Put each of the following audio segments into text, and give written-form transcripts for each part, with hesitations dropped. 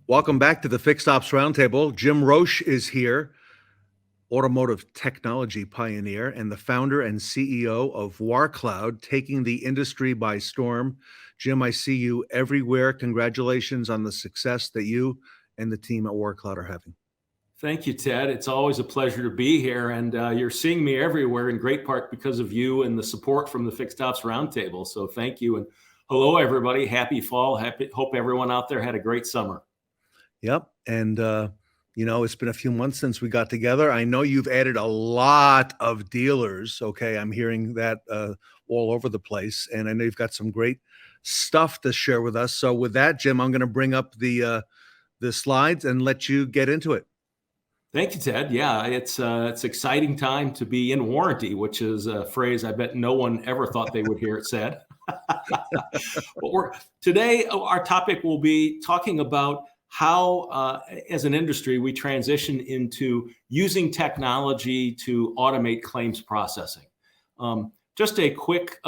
Welcome back to the Fixed Ops Roundtable. Jim Roche is here, automotive technology pioneer and the founder and CEO of WarrCloud, taking the industry by storm. Jim, I see you everywhere. Congratulations on the success that you and the team at WarrCloud are having. Thank you, Ted. It's always a pleasure to be here, and you're seeing me everywhere in great part because of you and the support from the Fixed Ops Roundtable. So thank you, and hello, everybody. Happy fall. Hope everyone out there had a great summer. Yep. And, it's been a few months since we got together. I know you've added a lot of dealers. Okay. I'm hearing that all over the place. And I know you've got some great stuff to share with us. So with that, Jim, I'm going to bring up the slides and let you get into it. Thank you, Ted. Yeah, it's exciting time to be in warranty, which is a phrase I bet no one ever thought they would hear it said. Today, our topic will be talking about how, as an industry, we transition into using technology to automate claims processing. Just a quick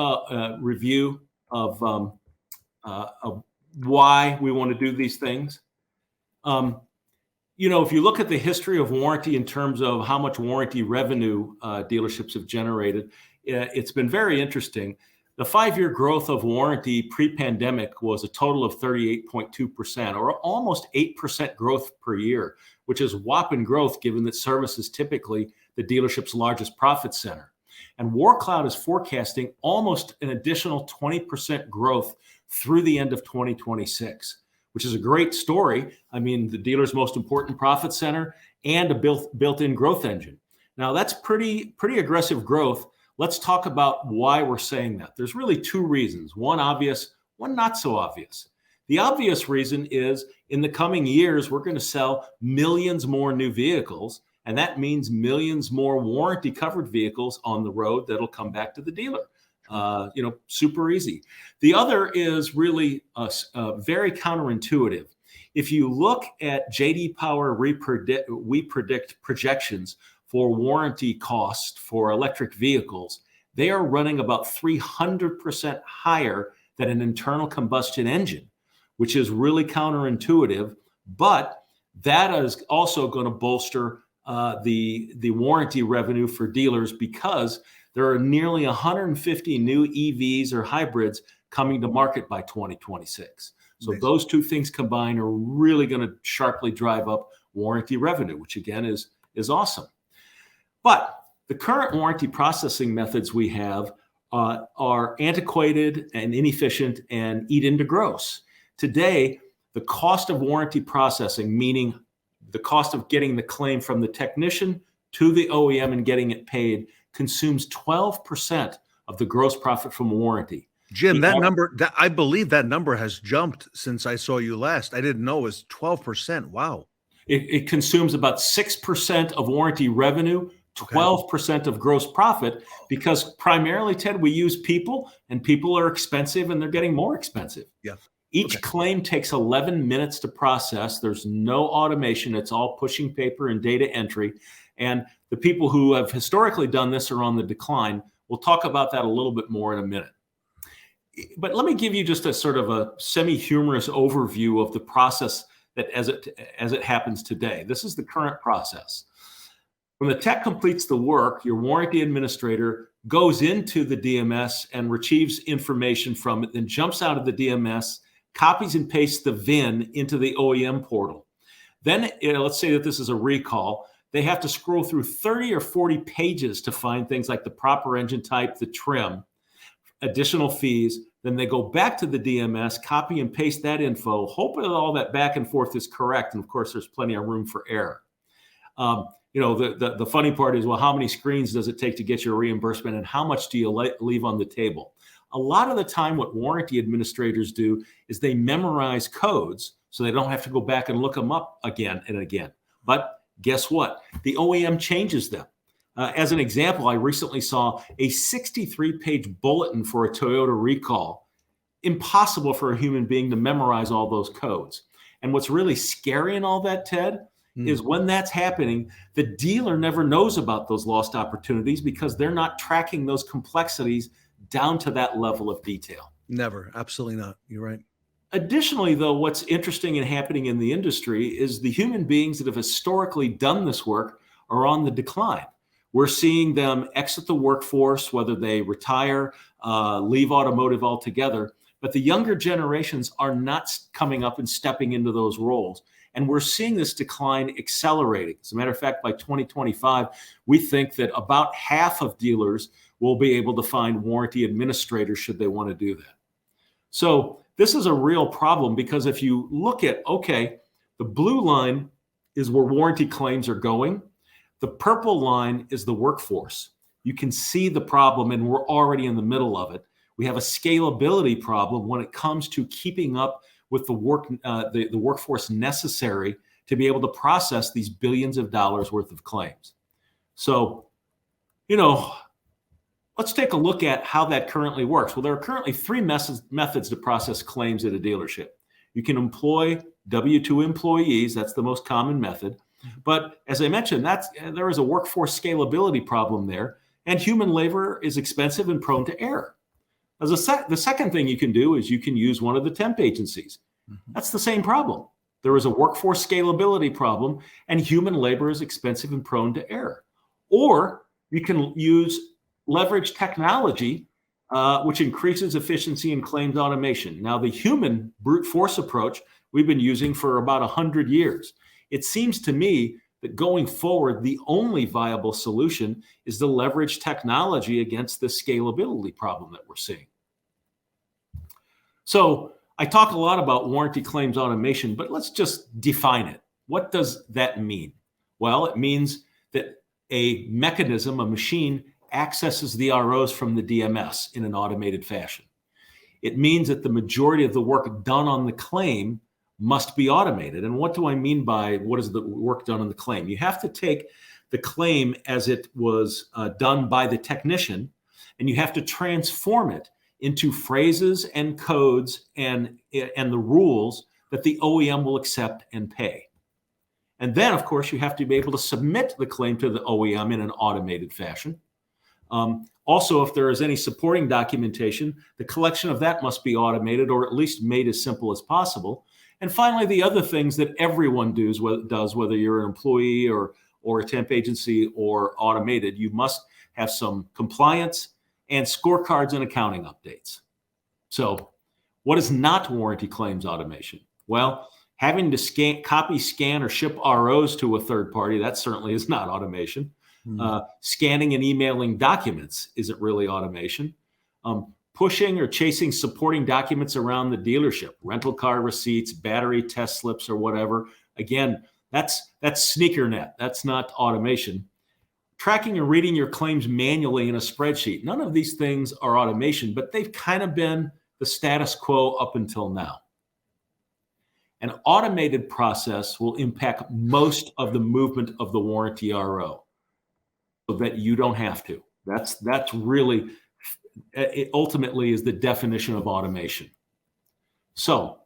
review of why we want to do these things. If you look at the history of warranty in terms of how much warranty revenue dealerships have generated, it's been very interesting. The 5-year growth of warranty pre-pandemic was a total of 38.2%, or almost 8% growth per year, which is whopping growth given that service is typically the dealership's largest profit center. And WarrCloud is forecasting almost an additional 20% growth through the end of 2026, which is a great story. I mean, the dealer's most important profit center and a built-in growth engine. Now, that's pretty aggressive growth. Let's talk about why we're saying that. There's really two reasons, one obvious, one not so obvious. The obvious reason is in the coming years, we're going to sell millions more new vehicles, and that means millions more warranty covered vehicles on the road that'll come back to the dealer. Super easy. The other is really very counterintuitive. If you look at JD Power We Predict projections for warranty cost for electric vehicles, they are running about 300% higher than an internal combustion engine, which is really counterintuitive. But that is also going to bolster the warranty revenue for dealers because there are nearly 150 new EVs or hybrids coming to market by 2026. So those two things combined are really going to sharply drive up warranty revenue, which again is awesome. But the current warranty processing methods we have are antiquated and inefficient and eat into gross. Today, the cost of warranty processing, meaning the cost of getting the claim from the technician to the OEM and getting it paid, consumes 12% of the gross profit from warranty. Jim, I believe that number has jumped since I saw you last. I didn't know it was 12%. Wow. It consumes about 6% of warranty revenue, 12% of gross profit, because primarily, Ted, we use people, and people are expensive and they're getting more expensive. Yeah. Each claim takes 11 minutes to process. There's no automation. It's all pushing paper and data entry. And the people who have historically done this are on the decline. We'll talk about that a little bit more in a minute. But let me give you just a sort of a semi-humorous overview of the process that as it happens today. This is the current process. When the tech completes the work, your warranty administrator goes into the DMS and retrieves information from it, then jumps out of the DMS, copies and pastes the VIN into the OEM portal. Then, let's say that this is a recall. They have to scroll through 30 or 40 pages to find things like the proper engine type, the trim, additional fees. Then they go back to the DMS, copy and paste that info, hope that all that back and forth is correct. And of course, there's plenty of room for error. The funny part is, well, how many screens does it take to get your reimbursement, and how much do you leave on the table? A lot of the time, what warranty administrators do is they memorize codes so they don't have to go back and look them up again and again. But guess what? The OEM changes them. As an example, I recently saw a 63-page bulletin for a Toyota recall. Impossible for a human being to memorize all those codes. And what's really scary in all that, Ted, is when that's happening, the dealer never knows about those lost opportunities because they're not tracking those complexities down to that level of detail. Never. Absolutely not. You're right. Additionally, though, what's interesting and happening in the industry is the human beings that have historically done this work are on the decline. We're seeing them exit the workforce, whether they retire, leave automotive altogether. But the younger generations are not coming up and stepping into those roles. And we're seeing this decline accelerating. As a matter of fact, by 2025, we think that about half of dealers will be able to find warranty administrators should they want to do that. So this is a real problem, because if you look at, okay, the blue line is where warranty claims are going. The purple line is the workforce. You can see the problem, and we're already in the middle of it. We have a scalability problem when it comes to keeping up with the workforce necessary to be able to process these billions of dollars worth of claims. So, let's take a look at how that currently works. Well, there are currently three methods to process claims at a dealership. You can employ W-2 employees. That's the most common method. But as I mentioned, there is a workforce scalability problem there, and human labor is expensive and prone to error. The second thing you can do is you can use one of the temp agencies. That's the same problem. There is a workforce scalability problem, and human labor is expensive and prone to error. Or you can leverage technology, which increases efficiency and claims automation. Now, the human brute force approach we've been using for about 100 years. It seems to me that going forward, the only viable solution is to leverage technology against the scalability problem that we're seeing. So I talk a lot about warranty claims automation, but let's just define it. What does that mean? Well, it means that a mechanism, a machine, accesses the ROs from the DMS in an automated fashion. It means that the majority of the work done on the claim must be automated. And what do I mean by what is the work done on the claim? You have to take the claim as it was done by the technician, and you have to transform it into phrases and codes and the rules that the OEM will accept and pay. And then, of course, you have to be able to submit the claim to the OEM in an automated fashion. Also, if there is any supporting documentation, the collection of that must be automated, or at least made as simple as possible. And finally, the other things that everyone does, whether you're an employee or a temp agency or automated, you must have some compliance and scorecards and accounting updates. So what is not warranty claims automation? Well, having to copy, scan, or ship ROs to a third party, that certainly is not automation. Scanning and emailing documents isn't really automation. Pushing or chasing supporting documents around the dealership, rental car receipts, battery test slips, or whatever. Again, that's sneaker net. That's not automation. Tracking and reading your claims manually in a spreadsheet. None of these things are automation, but they've kind of been the status quo up until now. An automated process will impact most of the movement of the warranty RO, so that you don't have to. That's really, it ultimately is the definition of automation. So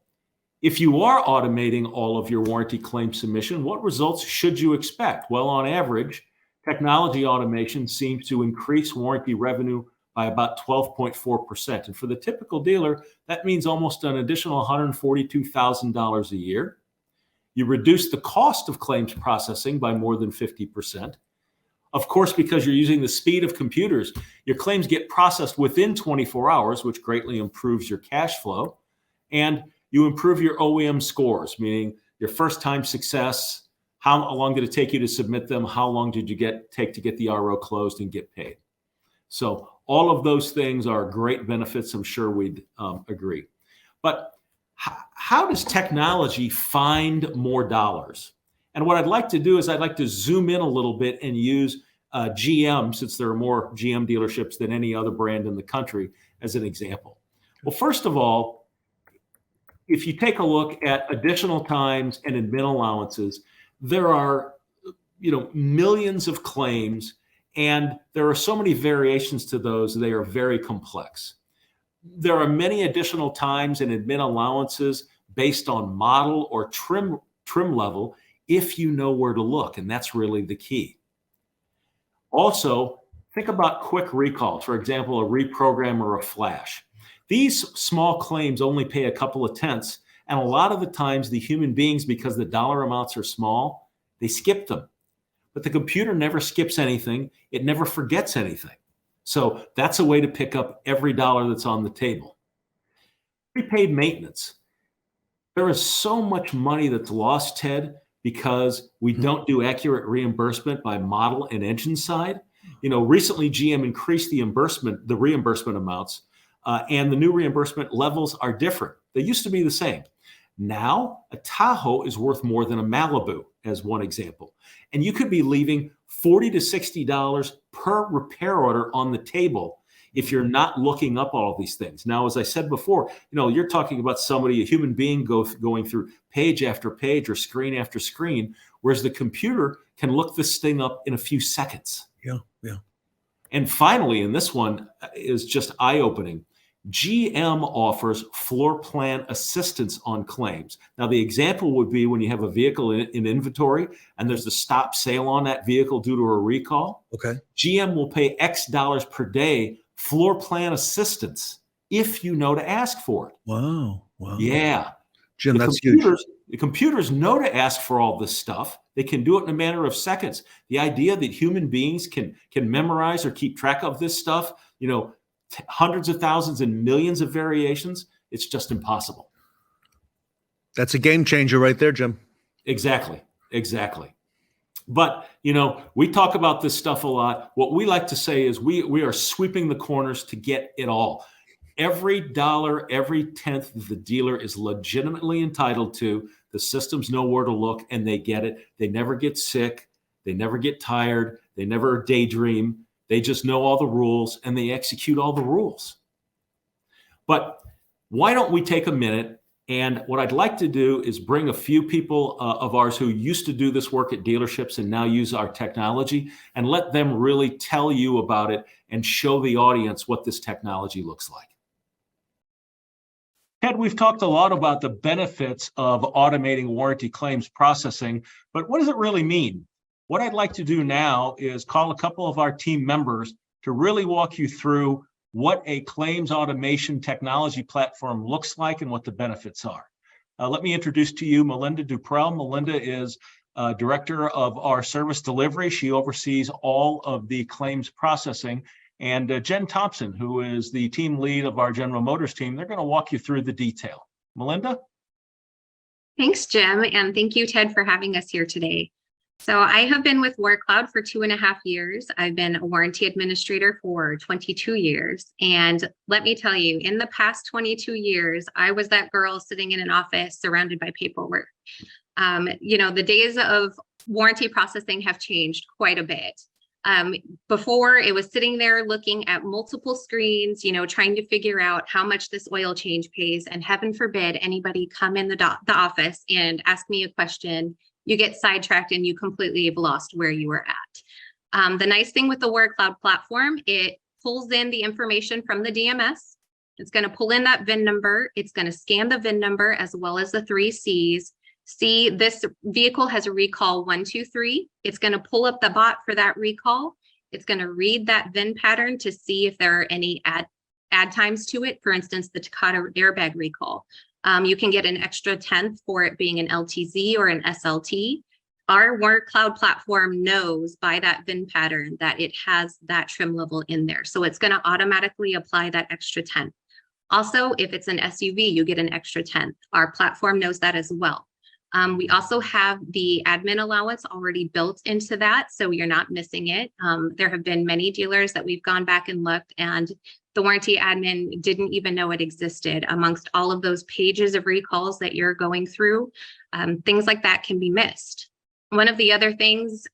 if you are automating all of your warranty claim submission, what results should you expect? Well, on average, technology automation seems to increase warranty revenue by about 12.4%. And for the typical dealer, that means almost an additional $142,000 a year. You reduce the cost of claims processing by more than 50%. Of course, because you're using the speed of computers, your claims get processed within 24 hours, which greatly improves your cash flow. And you improve your OEM scores, meaning your first time success, how long did it take you to submit them? How long did you take to get the RO closed and get paid? So all of those things are great benefits. I'm sure we'd agree. But how does technology find more dollars? And what I'd like to do is I'd like to zoom in a little bit and use GM, since there are more GM dealerships than any other brand in the country, as an example. Well, first of all, if you take a look at additional times and admin allowances, there are millions of claims, and there are so many variations to those, they are very complex. There are many additional times and admin allowances based on model or trim level, if you know where to look, and that's really the key. Also, think about quick recalls, for example, a reprogram or a flash. These small claims only pay a couple of tenths, And a lot of the times the human beings, because the dollar amounts are small, they skip them. But the computer never skips anything. It never forgets anything. So that's a way to pick up every dollar that's on the table. Prepaid maintenance. There is so much money that's lost, Ted, because we don't do accurate reimbursement by model and engine side. Recently GM increased the reimbursement amounts, and the new reimbursement levels are different. They used to be the same. Now, a Tahoe is worth more than a Malibu, as one example. And you could be leaving $40 to $60 per repair order on the table if you're not looking up all of these things. Now, as I said before, you're talking about somebody, a human being going through page after page or screen after screen, whereas the computer can look this thing up in a few seconds. Yeah. And finally, and this one is just eye-opening, GM offers floor plan assistance on claims. Now, the example would be when you have a vehicle in inventory and there's a stop sale on that vehicle due to a recall. Okay. GM will pay X dollars per day floor plan assistance if you know to ask for it. Wow. Yeah. Jim, that's huge. The computers know to ask for all this stuff. They can do it in a matter of seconds. The idea that human beings can memorize or keep track of this stuff, hundreds of thousands and millions of variations, it's just impossible. That's a game changer right there, Jim. Exactly. But, we talk about this stuff a lot. What we like to say is we are sweeping the corners to get it all. Every dollar, every tenth that the dealer is legitimately entitled to, the systems know where to look and they get it. They never get sick. They never get tired. They never daydream. They just know all the rules and they execute all the rules. But why don't we take a minute? And what I'd like to do is bring a few people of ours who used to do this work at dealerships and now use our technology and let them really tell you about it and show the audience what this technology looks like. Ted, we've talked a lot about the benefits of automating warranty claims processing, but what does it really mean? What I'd like to do now is call a couple of our team members to really walk you through what a claims automation technology platform looks like and what the benefits are. Let me introduce to you Melinda Duprell. Melinda is director of our service delivery. She oversees all of the claims processing. And Jen Thompson, who is the team lead of our General Motors team, they're going to walk you through the detail. Melinda? Thanks, Jim, and thank you, Ted, for having us here today. So I have been with WarrCloud for 2.5 years. I've been a warranty administrator for 22 years. And let me tell you, in the past 22 years, I was that girl sitting in an office surrounded by paperwork. The days of warranty processing have changed quite a bit. Before, it was sitting there looking at multiple screens, trying to figure out how much this oil change pays. And heaven forbid anybody come in the office and ask me a question. You get sidetracked and you completely have lost where you were at. The nice thing with the WarrCloud platform, it pulls in the information from the DMS. It's going to pull in that VIN number. It's going to scan the VIN number as well as the 3 Cs. See, this vehicle has a recall 123. It's going to pull up the bot for that recall. It's going to read that VIN pattern to see if there are any add times to it. For instance, the Takata airbag recall. You can get an extra tenth for it being an LTZ or an SLT. Our WarrCloud platform knows by that VIN pattern that it has that trim level in there. So it's going to automatically apply that extra tenth. Also, if it's an SUV, you get an extra tenth. Our platform knows that as well. We also have the admin allowance already built into that, so you're not missing it. There have been many dealers that we've gone back and looked, and the warranty admin didn't even know it existed amongst all of those pages of recalls that you're going through. Things like that can be missed. One of the other things,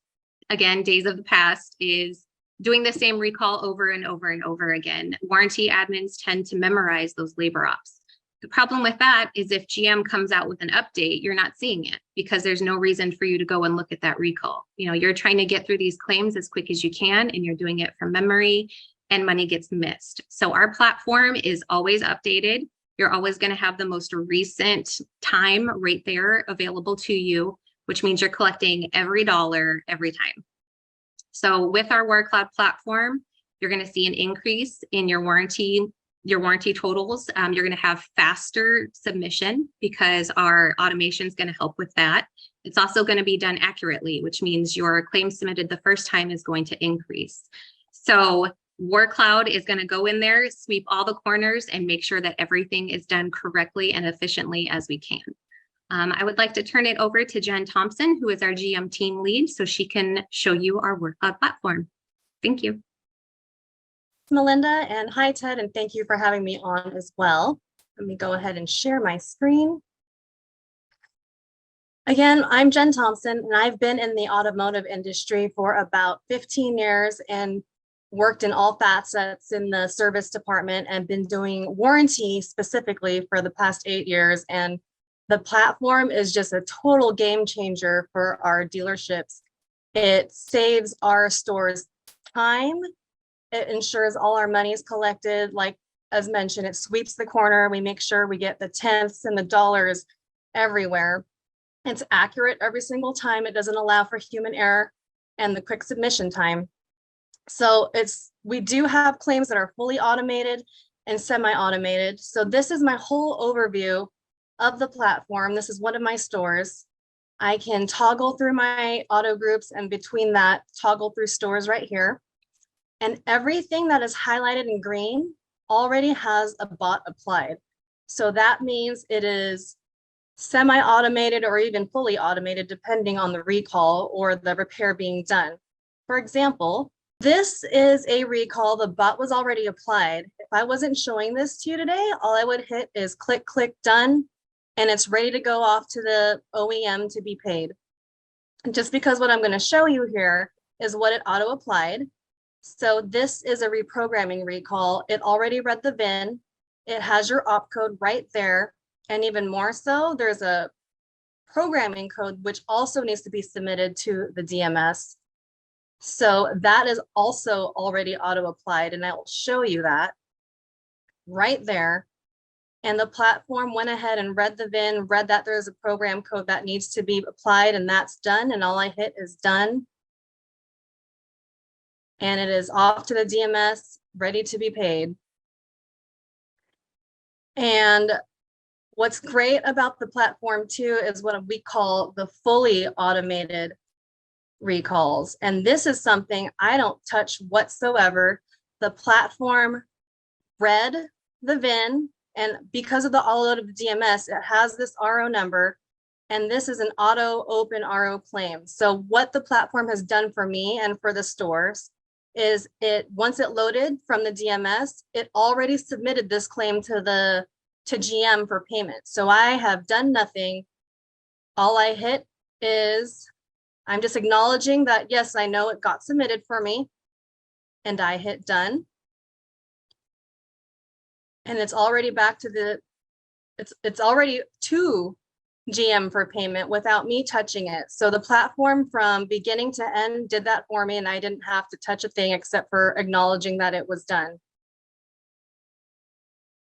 again, days of the past, is doing the same recall over and over and over again. Warranty admins tend to memorize those labor ops. The problem with that is if GM comes out with an update, you're not seeing it because there's no reason for you to go and look at that recall. You're trying to get through these claims as quick as you can, and you're doing it from memory, and money gets missed. So our platform is always updated. You're always going to have the most recent time right there available to you, which means you're collecting every dollar every time. So with our WarrCloud platform, you're going to see an increase in your warranty your warranty totals. You're going to have faster submission because our automation is going to help with that. It's also going to be done accurately, which means your claim submitted the first time is going to increase. So WarrCloud is going to go in there, sweep all the corners, and make sure that everything is done correctly and efficiently as we can. I would like to turn it over to Jen Thompson, who is our GM team lead, so she can show you our WarrCloud platform. Thank you. Melinda, and hi Ted, and thank you for having me on as well. Let me go ahead and share my screen. Again, I'm Jen Thompson, and I've been in the automotive industry for about 15 years and worked in all facets in the service department and been doing warranty specifically for the past 8 years. And the platform is just a total game changer for our dealerships. It saves our stores time. It ensures all our money is collected. Like, as mentioned, it sweeps the corner. We make sure we get the tenths and the dollars everywhere. It's accurate every single time. It doesn't allow for human error and the quick submission time. So we do have claims that are fully automated and semi-automated. So this is my whole overview of the platform. This is one of my stores. I can toggle through my auto groups, and between that, toggle through stores right here. And everything that is highlighted in green already has a bot applied. So that means it is semi-automated or even fully automated, depending on the recall or the repair being done. For example, this is a recall. The bot was already applied. If I wasn't showing this to you today, all I would hit is click, click, done, and it's ready to go off to the OEM to be paid. And just because what I'm going to show you here is what it auto applied. So this is a reprogramming recall. It already read the VIN. It has your opcode right there. And even more so, there's a programming code which also needs to be submitted to the DMS. So that is also already auto applied, and I will show you that right there. And the platform went ahead and read the VIN, read that there's a program code that needs to be applied, and that's done. And all I hit is done. And it is off to the DMS, ready to be paid. And what's great about the platform too is what we call the fully automated recalls. And this is something I don't touch whatsoever. The platform read the VIN, and because of the automotive DMS, it has this RO number, and this is an auto open RO claim. So what the platform has done for me and for the stores is once it loaded from the DMS, it already submitted this claim to GM for payment. So I have done nothing. All I hit is, I'm just acknowledging that, yes, I know it got submitted for me, and I hit done. And it's already back to it's already to GM for payment without me touching it. So the platform from beginning to end did that for me, and I didn't have to touch a thing except for acknowledging that it was done.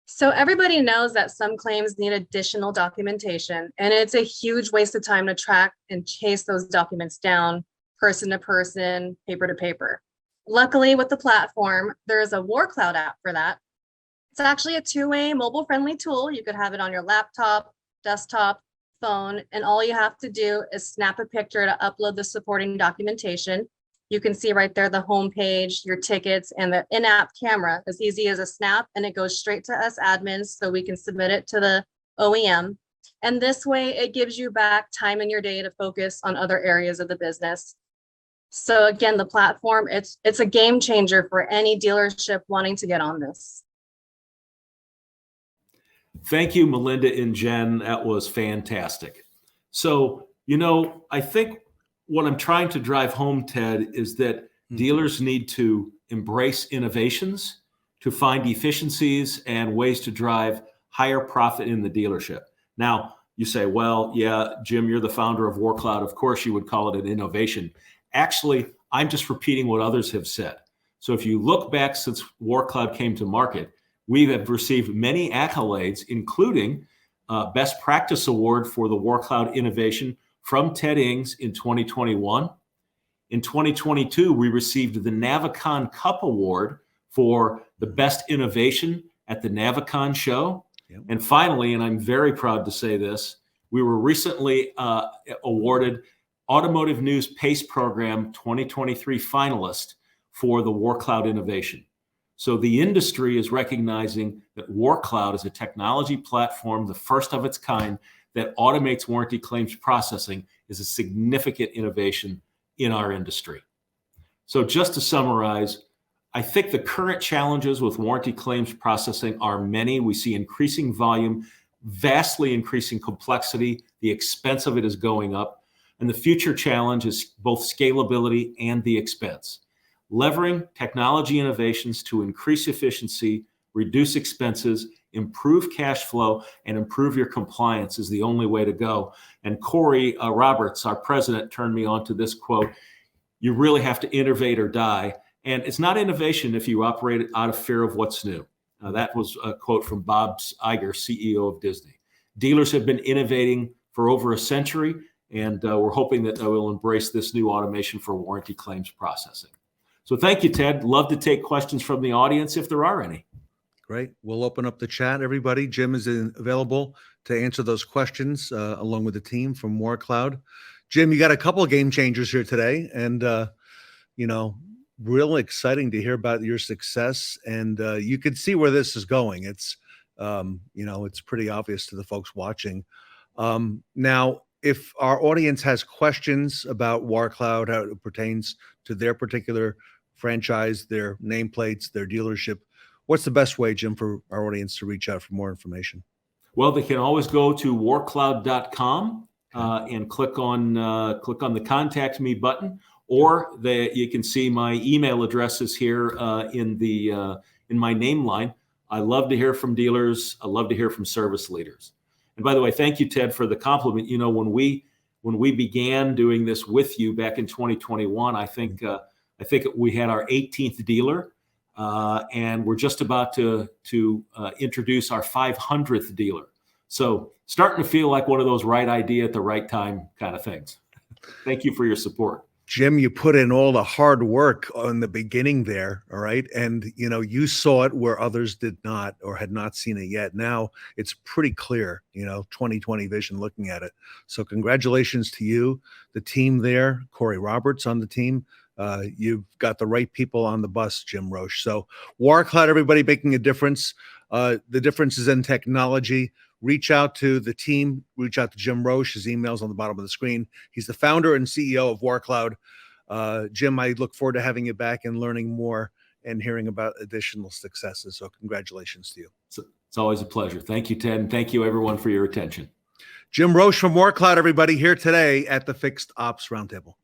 So everybody knows that some claims need additional documentation, and it's a huge waste of time to track and chase those documents down person to person, paper to paper. Luckily, with the platform, there is a WarrCloud app for that. It's actually a two-way mobile-friendly tool. You could have it on your laptop, desktop, phone, and all you have to do is snap a picture to upload the supporting documentation. You can see right there the home page, your tickets, and the in-app camera, as easy as a snap, and it goes straight to us admins so we can submit it to the OEM. And this way, it gives you back time in your day to focus on other areas of the business. So again, the platform, it's a game changer for any dealership wanting to get on this. Thank you, Melinda and Jen. That was fantastic. So, I think what I'm trying to drive home, Ted, is that dealers need to embrace innovations to find efficiencies and ways to drive higher profit in the dealership. Now, you say, well, yeah, Jim, you're the founder of WarrCloud. Of course, you would call it an innovation. Actually, I'm just repeating what others have said. So if you look back since WarrCloud came to market, we have received many accolades, including Best Practice Award for the WarrCloud innovation from Ted Ings in 2021. In 2022, we received the Navicon Cup Award for the Best Innovation at the Navicon show. Yep. And finally, and I'm very proud to say this, we were recently awarded Automotive News PACE Program 2023 finalist for the WarrCloud innovation. So the industry is recognizing that WarrCloud is a technology platform, the first of its kind, that automates warranty claims processing, is a significant innovation in our industry. So just to summarize, I think the current challenges with warranty claims processing are many. We see increasing volume, vastly increasing complexity. The expense of it is going up. And the future challenge is both scalability and the expense. Levering technology innovations to increase efficiency, reduce expenses, improve cash flow, and improve your compliance is the only way to go. And Corey Roberts, our president, turned me on to this quote: "You really have to innovate or die." And it's not innovation if you operate out of fear of what's new. That was a quote from Bob Iger, CEO of Disney. Dealers have been innovating for over a century, and we're hoping that they will embrace this new automation for warranty claims processing. So thank you, Ted. Love to take questions from the audience if there are any. Great. We'll open up the chat, everybody. Jim is available to answer those questions along with the team from WarrCloud. Jim, you got a couple of game changers here today, and real exciting to hear about your success. And you can see where this is going. It's it's pretty obvious to the folks watching. Now, if our audience has questions about WarrCloud, how it pertains to their particular franchise, their nameplates, their dealership, what's the best way, Jim, for our audience to reach out for more information? Well, they can always go to warrcloud.com and click on the Contact Me button, or you can see my email addresses here in my name line. I love to hear from dealers. I love to hear from service leaders. And by the way, thank you, Ted, for the compliment. When we began doing this with you back in 2021, I think we had our 18th dealer, and we're just about to introduce our 500th dealer. So starting to feel like one of those right idea at the right time kind of things. Thank you for your support. Jim, you put in all the hard work on the beginning there, all right? And, you saw it where others did not or had not seen it yet. Now it's pretty clear, 2020 vision looking at it. So congratulations to you, the team there, Corey Roberts on the team. You've got the right people on the bus, Jim Roche. So WarrCloud, everybody making a difference. The difference is in technology. Reach out to the team. Reach out to Jim Roche. His email's on the bottom of the screen. He's the founder and CEO of WarrCloud. Jim, I look forward to having you back and learning more and hearing about additional successes. So congratulations to you. It's always a pleasure. Thank you, Ted. And thank you, everyone, for your attention. Jim Roche from WarrCloud, everybody, here today at the Fixed Ops Roundtable.